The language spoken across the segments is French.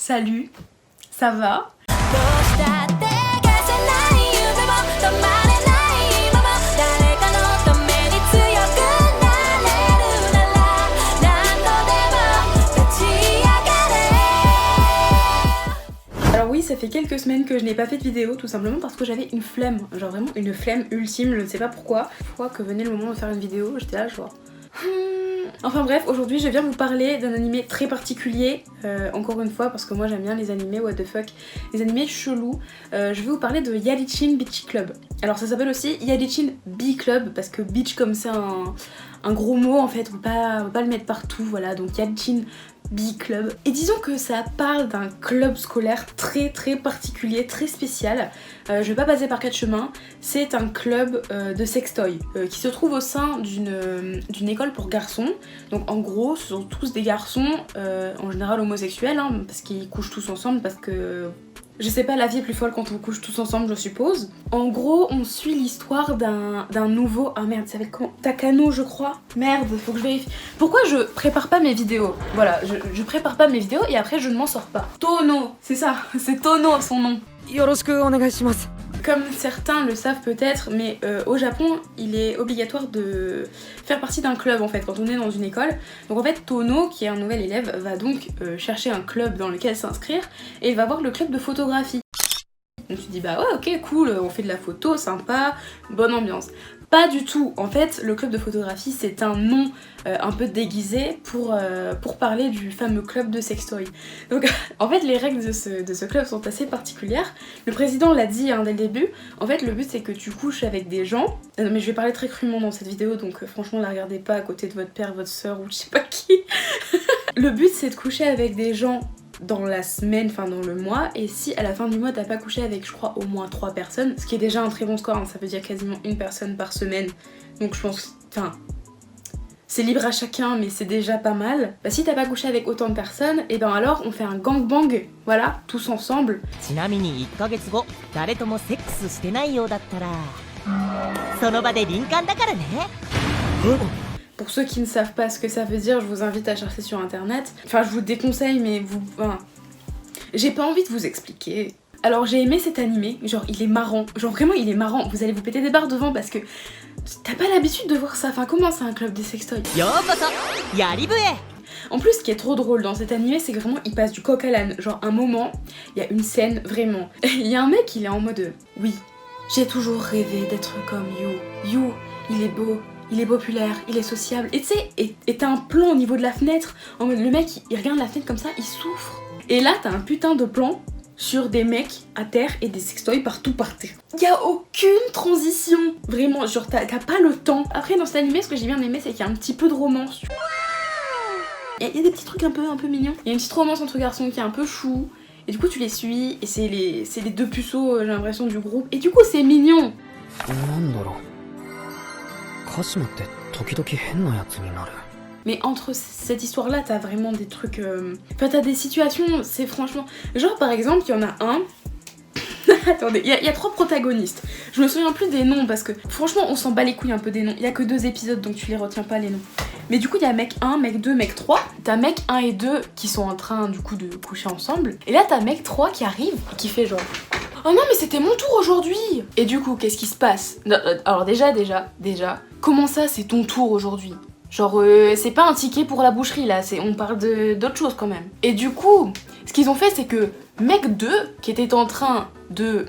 Salut, ça va? Alors oui, ça fait quelques semaines que je n'ai pas fait de vidéo, tout simplement parce que j'avais une flemme, genre vraiment une flemme ultime, je ne sais pas pourquoi. Une fois que venait le moment de faire une vidéo, j'étais là genre... Enfin bref, aujourd'hui je viens vous parler d'un animé très particulier, encore une fois parce que moi j'aime bien les animés what the fuck, les animés chelous. Je vais vous parler de Yarichin Beach Club. Alors ça s'appelle aussi Yarichin Bee Club parce que beach comme c'est un gros mot en fait, on va pas le mettre partout, voilà, donc Yarichin Bee Club. Et disons que ça parle d'un club scolaire très particulier, très spécial. Je vais pas passer par quatre chemins. C'est un club de sextoy qui se trouve au sein d'une école pour garçons. Donc en gros, ce sont tous des garçons, en général homosexuels, hein, parce qu'ils couchent tous ensemble, parce que... Je sais pas, la vie est plus folle quand on couche tous ensemble, je suppose. En gros, on suit l'histoire d'un nouveau... Ah merde, ça s'appelle comment? Takano, je crois. Merde, faut que je vérifie. Pourquoi je prépare pas mes vidéos? Voilà, je prépare pas mes vidéos et après je ne m'en sors pas. Tono, c'est ça, c'est Tono son nom. Yoroshiku onegaishimasu. Comme certains le savent peut-être, mais au Japon, il est obligatoire de faire partie d'un club en fait quand on est dans une école. Donc en fait, Tono, qui est un nouvel élève, va donc chercher un club dans lequel s'inscrire et il va voir le club de photographie. Donc tu te dis bah ouais ok cool, on fait de la photo, sympa, bonne ambiance. Pas du tout, en fait le club de photographie c'est un nom un peu déguisé pour parler du fameux club de sextoy. Donc en fait les règles de ce club sont assez particulières. Le président l'a dit hein, dès le début, en fait le but c'est que tu couches avec des gens, mais je vais parler très crûment dans cette vidéo donc franchement la regardez pas à côté de votre père, votre soeur ou je sais pas qui. Le but c'est de coucher avec des gens dans la semaine, enfin dans le mois, et si à la fin du mois t'as pas couché avec je crois au moins 3 personnes, ce qui est déjà un très bon score, hein, ça veut dire quasiment une personne par semaine, donc je pense, enfin c'est libre à chacun mais c'est déjà pas mal. Bah si t'as pas couché avec autant de personnes, et ben alors on fait un gangbang, voilà, tous ensemble. Pour ceux qui ne savent pas ce que ça veut dire, je vous invite à chercher sur internet. Enfin, je vous déconseille, mais vous... Enfin, j'ai pas envie de vous expliquer. Alors, j'ai aimé cet animé, genre, il est marrant. Genre, vraiment, il est marrant. Vous allez vous péter des barres devant parce que... T'as pas l'habitude de voir ça. Enfin, comment c'est un club des sextoys? En plus, ce qui est trop drôle dans cet animé, c'est que vraiment, il passe du coq à l'âne. Genre, un moment, il y a une scène, vraiment. Il y a un mec, il est en mode... Oui, j'ai toujours rêvé d'être comme You. You, il est beau. Il est populaire, il est sociable, et tu sais, et t'as un plan au niveau de la fenêtre, en mode le mec il regarde la fenêtre comme ça, il souffre. Et là t'as un putain de plan sur des mecs à terre et des sextoys partout par terre. Y'a aucune transition, vraiment, genre t'as pas le temps. Après dans cet animé, ce que j'ai bien aimé c'est qu'il y a un petit peu de romance. Il y a des petits trucs un peu mignons. Il y a une petite romance entre garçons qui est un peu chou, et du coup tu les suis, et c'est les deux puceaux j'ai l'impression du groupe, et du coup c'est mignon. Mais entre cette histoire là t'as vraiment des trucs enfin t'as des situations, c'est franchement genre par exemple il y en a un attendez, il y a 3 protagonistes, je me souviens plus des noms parce que franchement on s'en bat les couilles un peu des noms, il y a que 2 épisodes donc tu les retiens pas les noms, mais du coup il y a mec 1, mec 2, mec 3, t'as mec 1 et 2 qui sont en train du coup de coucher ensemble, et là t'as mec 3 qui arrive et qui fait genre oh non mais c'était mon tour aujourd'hui. Et du coup qu'est-ce qui se passe? Alors déjà, comment ça c'est ton tour aujourd'hui? Genre c'est pas un ticket pour la boucherie là, on parle d'autre chose quand même. Et du coup, ce qu'ils ont fait c'est que mec 2, qui était en train de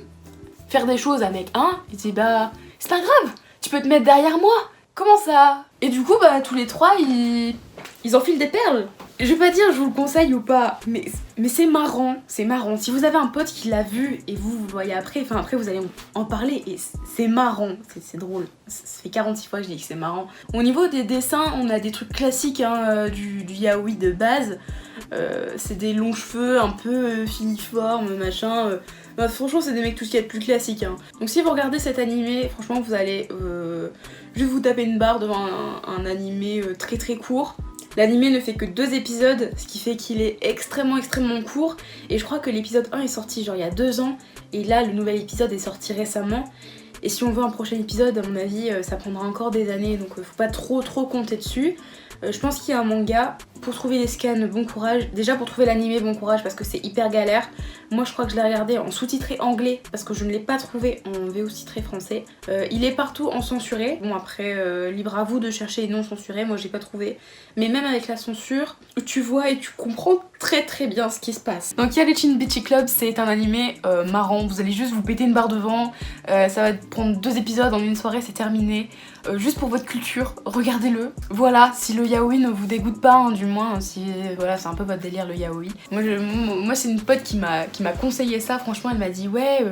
faire des choses à mec 1, il dit bah c'est pas grave, tu peux te mettre derrière moi. Comment ça? Et du coup bah tous les 3 ils enfilent des perles. Je vais pas dire je vous le conseille ou pas, mais c'est marrant, c'est marrant. Si vous avez un pote qui l'a vu et vous le voyez après, enfin après vous allez en parler et c'est marrant, c'est drôle. Ça fait 46 fois que je dis que c'est marrant. Au niveau des dessins, on a des trucs classiques hein, du yaoi de base. C'est des longs cheveux un peu filiformes, machin. Bah, franchement c'est des mecs tout ce qu'il y a de plus classique hein. Donc si vous regardez cet animé, franchement vous allez juste vous taper une barre devant un animé très court. L'animé ne fait que 2 épisodes, ce qui fait qu'il est extrêmement court. Et je crois que l'épisode 1 est sorti genre il y a 2 ans. Et là, le nouvel épisode est sorti récemment. Et si on veut un prochain épisode, à mon avis, ça prendra encore des années. Donc faut pas trop compter dessus. Je pense qu'il y a un manga Pour trouver les scans, bon courage. Déjà pour trouver l'animé, bon courage parce que c'est hyper galère. Moi je crois que je l'ai regardé en sous-titré anglais parce que je ne l'ai pas trouvé en VO titré français. Il est partout en censuré. Bon après, libre à vous de chercher les non censurés, moi j'ai pas trouvé. Mais même avec la censure, tu vois et tu comprends très bien ce qui se passe. Donc Yalichin Beachy Club, c'est un animé marrant. Vous allez juste vous péter une barre devant. Ça va prendre 2 épisodes en une soirée, c'est terminé. Juste pour votre culture, regardez-le. Voilà, si le yaoi ne vous dégoûte pas, hein, du moins, si voilà, c'est un peu votre délire le yaoi. Moi c'est une pote qui m'a conseillé ça, franchement, elle m'a dit ouais,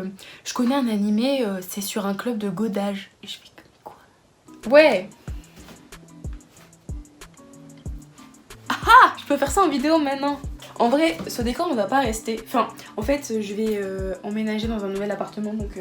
je connais un animé, c'est sur un club de godage. Et je fais quoi? Ouais. Ah, je peux faire ça en vidéo maintenant. En vrai, ce décor ne va pas rester. Enfin, en fait, je vais emménager dans un nouvel appartement, donc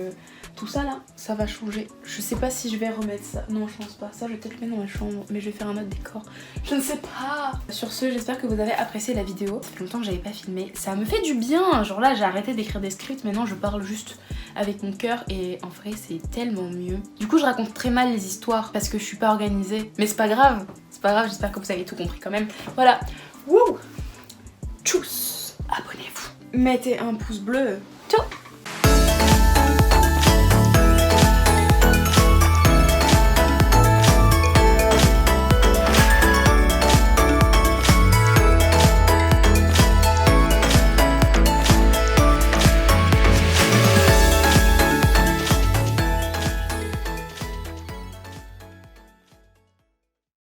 tout ça là, ça va changer. Je sais pas si je vais remettre ça. Non, je pense pas. Ça, je vais peut-être le mettre dans ma chambre, mais je vais faire un autre décor. Je ne sais pas. Sur ce, j'espère que vous avez apprécié la vidéo. Ça fait longtemps que j'avais pas filmé. Ça me fait du bien. Genre là, j'ai arrêté d'écrire des scripts. Maintenant, je parle juste avec mon cœur et en vrai, c'est tellement mieux. Du coup, je raconte très mal les histoires parce que je suis pas organisée. Mais c'est pas grave. C'est pas grave. J'espère que vous avez tout compris quand même. Voilà. Wouh. Tchuss. Abonnez-vous. Mettez un pouce bleu. Ciao.